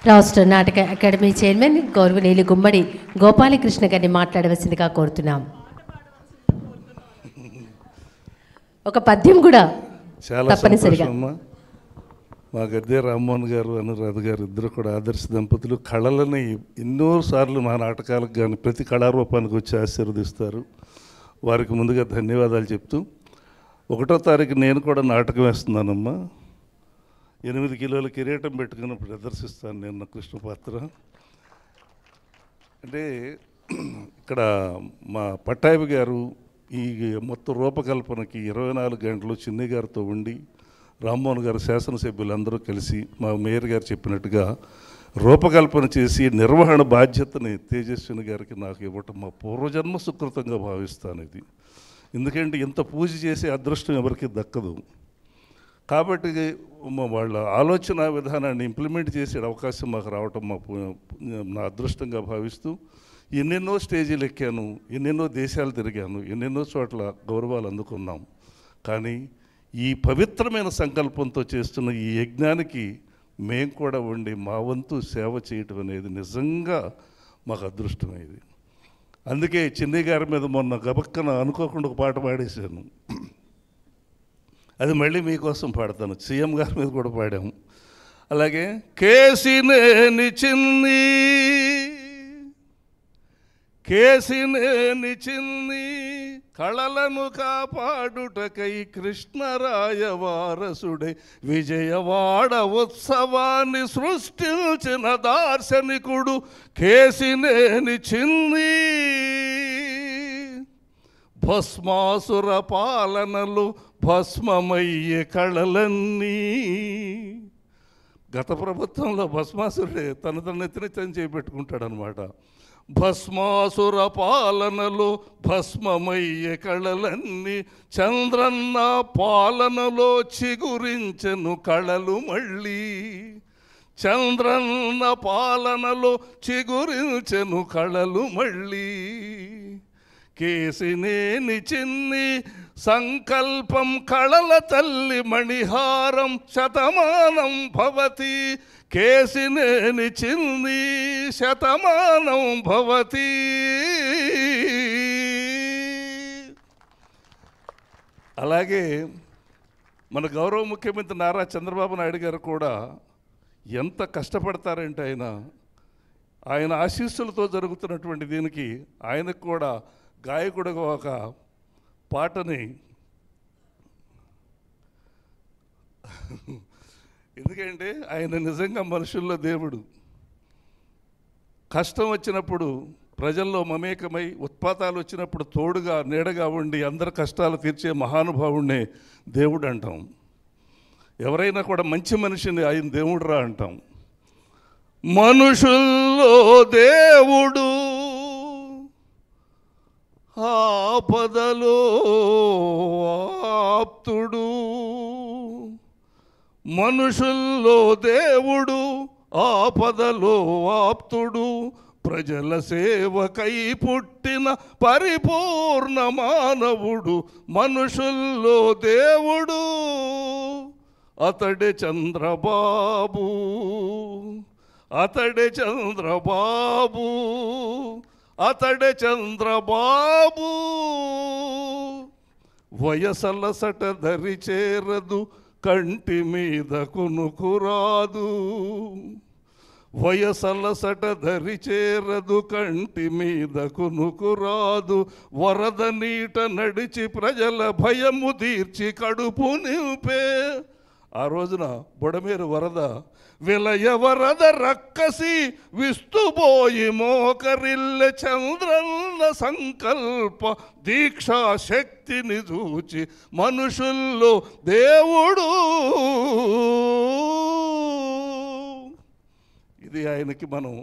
రాష్ట్ర నాటక academy chairman గౌరవనీయులు గుమ్మడి గోపాలకృష్ణ గారిని మాట్లాడవలసిందిగా కోరుతున్నాం. ఒక పద్యం కూడా తప్పనిసరిగా. మా గద్దె రామ్మోహన్ గారు అనురాధ గారు ఇద్దరు కూడా ఆదర్శ దంపతులు. కళలని ఎన్నోసార్లు మా నాటకాలకు కానీ ప్రతి కళారూపానికి వచ్చి ఆశీర్వదిస్తారు. వారికి ముందుగా ధన్యవాదాలు చెప్తూ 1వ తారీఖు నేను కూడా నాటకం వేస్తున్నానమ్మా. 8 కిలోల కిరీటం పెట్టుకుని ప్రదర్శిస్తాను నేను కృష్ణపాత్ర. అంటే ఇక్కడ మా పట్టాభి గారు ఈ మొత్తం రూపకల్పనకి 24 గంటలు చిన్ని గారితో ఉండి రామ్మోహన్ గారు శాసనసభ్యులందరూ కలిసి మా మేయర్ గారు చెప్పినట్టుగా రూపకల్పన చేసి నిర్వహణ బాధ్యతని తేజస్విని గారికి నాకు ఇవ్వటం మా పూర్వజన్మ సుకృతంగా భావిస్తాను. ఇది ఎందుకంటే ఇంత పూజ చేసే అదృష్టం ఎవరికి దక్కదు. కాబట్టి వాళ్ళ ఆలోచన విధానాన్ని ఇంప్లిమెంట్ చేసే అవకాశం మాకు రావటం నా అదృష్టంగా భావిస్తూ ఎన్నెన్నో స్టేజీలు ఎక్కాను, ఎన్నెన్నో దేశాలు తిరిగాను, ఎన్నెన్నో చోట్ల గౌరవాలు అందుకున్నాం. కానీ ఈ పవిత్రమైన సంకల్పంతో చేస్తున్న ఈ యజ్ఞానికి మేము కూడా ఉండి మా వంతు సేవ చేయటం అనేది నిజంగా మాకు అదృష్టమైంది. అందుకే చిన్ని గారి మీద మొన్న గబక్కన అనుకోకుండా ఒక పాట పాడేశాను. అది మళ్ళీ మీకోసం పాడతాను. సీఎం గారి మీద కూడా పాడాము. అలాగే కేసినేని చిన్ని కళలను కాపాడుటకై కృష్ణరాయ వారసుడై విజయవాడ ఉత్సవాన్ని సృష్టించిన దార్శనికుడు కేసినేని చిన్ని. భస్మాసుర పాలనలు భస్మమయ్యే కళలన్నీ. గత ప్రభుత్వంలో భస్మాసురుడే తన ఎత్తున చేపెట్టుకుంటాడనమాట. భస్మాసుర పాలనలో భస్మమయ్యే కళలన్నీ చంద్రన్న పాలనలో చిగురించెను కళలు మళ్ళీ. చంద్రన్న పాలనలో చిగురించెను కళలు మళ్ళీ. కేసినేని చిన్ని సంకల్పం కళల తల్లి మణిహారం శతమానం భవతి. కేసినేని చిన్ని శతమానం భవతి. అలాగే మన గౌరవ ముఖ్యమంత్రి నారా చంద్రబాబు నాయుడు గారు కూడా ఎంత కష్టపడతారంటే ఆయన ఆశీస్సులతో జరుగుతున్నటువంటి దీనికి ఆయనకు కూడా గాయకుడిగా ఒక పాటని, ఎందుకంటే ఆయన నిజంగా మనుషుల్లో దేవుడు. కష్టం వచ్చినప్పుడు ప్రజల్లో మమేకమై, ఉత్పాతాలు వచ్చినప్పుడు తోడుగా నీడగా ఉండి అందరి కష్టాలు తీర్చే మహానుభావుడినే దేవుడు అంటాం. ఎవరైనా కూడా మంచి మనిషిని ఆయన దేవుడురా అంటాం. మనుషుల్లో దేవుడు ఆపదలో ఆప్తుడు. మనుషుల్లో దేవుడు ఆపదలో ఆప్తుడు. ప్రజల సేవకై పుట్టిన పరిపూర్ణ మానవుడు. మనుషుల్లో దేవుడు అతడే చంద్రబాబు. అతడే చంద్రబాబు. అతడే చంద్రబాబు. వయసలసట దరి చేరదు కంటి మీద కునుకురాదు. వయసలసట దరి చేరదు కంటి మీద కునుకురాదు. వరద నీట నడిచి ప్రజల భయము తీర్చి కడుపు నింపే. ఆ రోజున బొడమేరు వరద విలయ వరద రక్కసి విస్తుబోయి మోకరిల్లె. చంద్రన్న సంకల్ప దీక్షా శక్తిని చూచి మనుషుల్లో దేవుడు. ఇది ఆయనకి మనం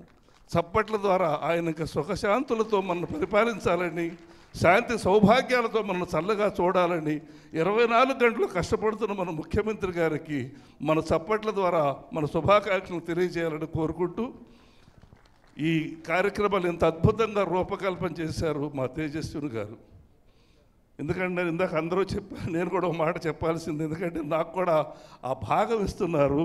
చప్పట్ల ద్వారా ఆయనకి సుఖశాంతులతో మనం పరిపాలించాలని, శాంతి సౌభాగ్యాలతో మనం చల్లగా చూడాలని 24 గంటలు కష్టపడుతున్న మన ముఖ్యమంత్రి గారికి మన చప్పట్ల ద్వారా మన శుభాకాంక్షలు తెలియజేయాలని కోరుకుంటూ, ఈ కార్యక్రమాలు ఎంత అద్భుతంగా రూపకల్పన చేశారు మా తేజస్విని గారు. ఎందుకంటే నేను ఇందాక అందరూ చెప్పాను, నేను కూడా ఒక మాట చెప్పాల్సింది. ఎందుకంటే నాకు కూడా ఆ భాగం ఇస్తున్నారు.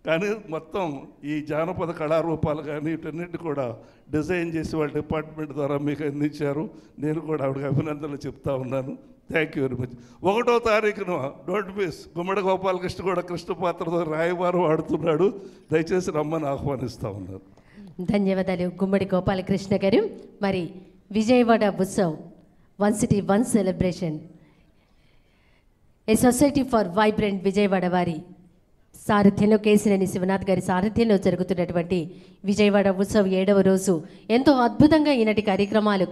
కానీ మొత్తం ఈ జానపద కళారూపాలు కానీ వీటన్నిటి కూడా డిజైన్ చేసి వాళ్ళ డిపార్ట్మెంట్ ద్వారా మీకు అందించారు. నేను కూడా ఆవిడకి అభినందనలు చెప్తా ఉన్నాను. Thank you very much. 1వ తారీఖున డోంట్ మిస్ గుమ్మడి గోపాలకృష్ణ కూడా కృష్ణ పాత్రతో రాయబారం ఆడుతున్నాడు. దయచేసి రమ్మని ఆహ్వానిస్తూ ఉన్నారు. ధన్యవాదాలు గుమ్మడి గోపాలకృష్ణ గారు. మరి Vijayawada Utsav 1 City 1 celebration A society for vibrant Vijayawada వారి సారథ్యంలో కేసినేని శివనాథ్ గారి సారథ్యంలో జరుగుతున్నటువంటి విజయవాడ ఉత్సవ్ 7వ రోజు ఎంతో అద్భుతంగా ఈనాటి కార్యక్రమాలు